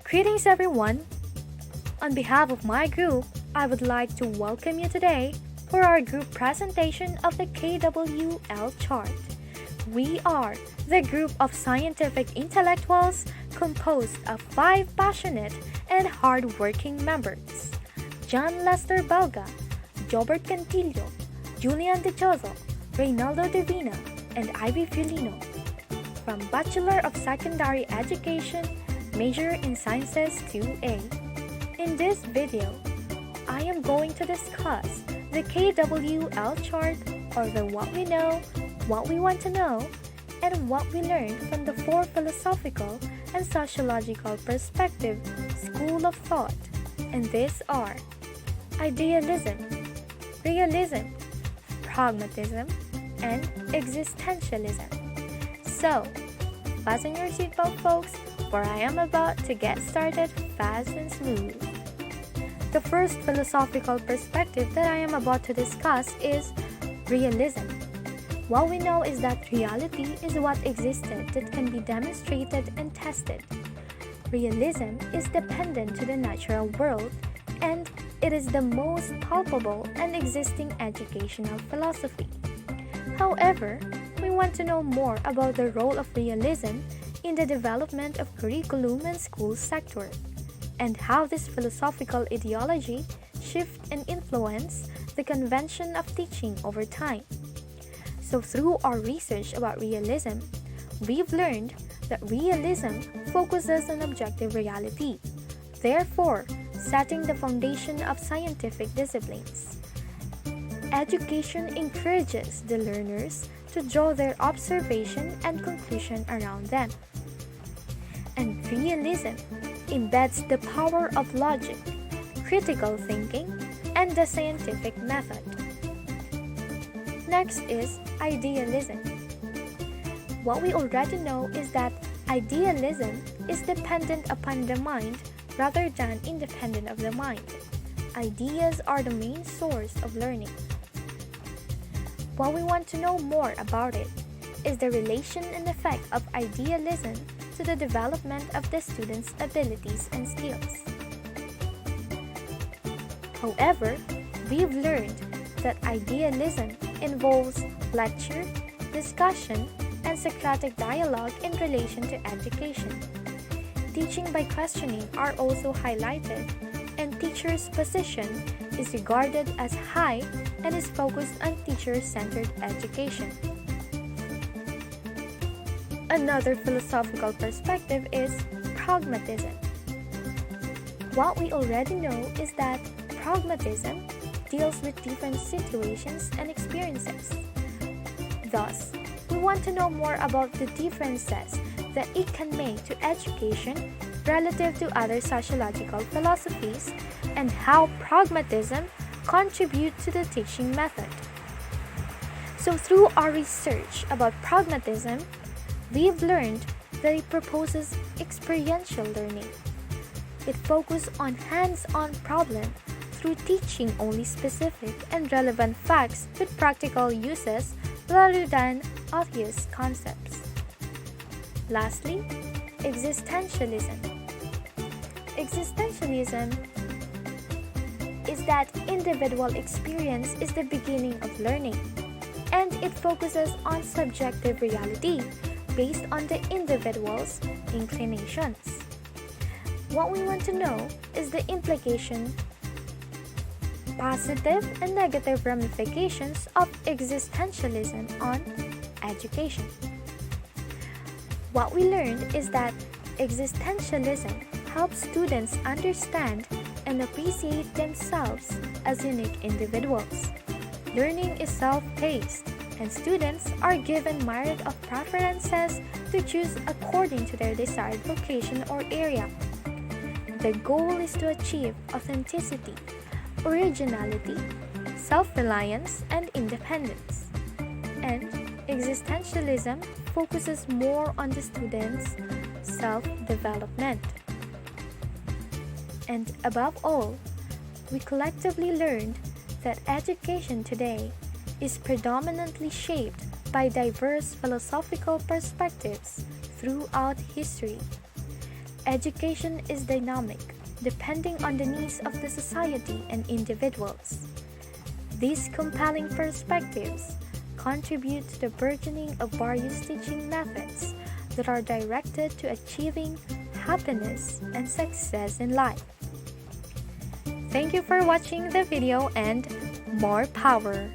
Greetings everyone! On behalf of my group, I would like to welcome you today for our group presentation of the KWL chart. We are the group of scientific intellectuals composed of 5 passionate and hard-working members: John Lester Belga, Joebert Cantillo, Ann Dichoso, Reynaldo Divina, and Feolino. From Bachelor of Secondary Education, major in Sciences 2A. In this video, I am going to discuss the KWL chart, or the what we know, what we want to know, and what we learned from the 4 philosophical and sociological perspective school of thought, and these are Idealism, Realism, Pragmatism, and Existentialism. So, fasten your seatbelt, folks, for I am about to get started fast and smooth. The first philosophical perspective that I am about to discuss is realism. What we know is that reality is what existed that can be demonstrated and tested. Realism is dependent to the natural world, and it is the most palpable and existing educational philosophy. However, we want to know more about the role of realism in the development of curriculum and school sector, and how this philosophical ideology shift and influence the convention of teaching over time. So through our research about realism, we've learned that realism focuses on objective reality, therefore setting the foundation of scientific disciplines. Education encourages the learners to draw their observation and conclusion around them. And realism embeds the power of logic, critical thinking, and the scientific method. Next is idealism. What we already know is that idealism is dependent upon the mind rather than independent of the mind. Ideas are the main source of learning. What we want to know more about it is the relation and effect of idealism to the development of the student's abilities and skills. However, we've learned that idealism involves lecture, discussion, and Socratic dialogue in relation to education. Teaching by questioning are also highlighted, and teacher's position is regarded as high and is focused on teacher-centered education. Another philosophical perspective is pragmatism. What we already know is that pragmatism deals with different situations and experiences. Thus, we want to know more about the differences that it can make to education relative to other sociological philosophies, and how pragmatism contributes to the teaching method. So through our research about pragmatism, we've learned that it proposes experiential learning. It focuses on hands-on problem through teaching only specific and relevant facts with practical uses rather than obvious concepts. Lastly, existentialism. Existentialism is that individual experience is the beginning of learning, and it focuses on subjective reality based on the individual's inclinations. What we want to know is the implication, positive and negative ramifications of existentialism on education. What we learned is that existentialism helps students understand and appreciate themselves as unique individuals. Learning is self-paced, and students are given merit of preferences to choose according to their desired vocation or area. The goal is to achieve authenticity, originality, self-reliance, and independence. And existentialism focuses more on the student's self-development. And above all, we collectively learned that education today is predominantly shaped by diverse philosophical perspectives throughout history. Education is dynamic, depending on the needs of the society and individuals. These compelling perspectives contribute to the burgeoning of various teaching methods that are directed to achieving happiness and success in life. Thank you for watching the video and more power!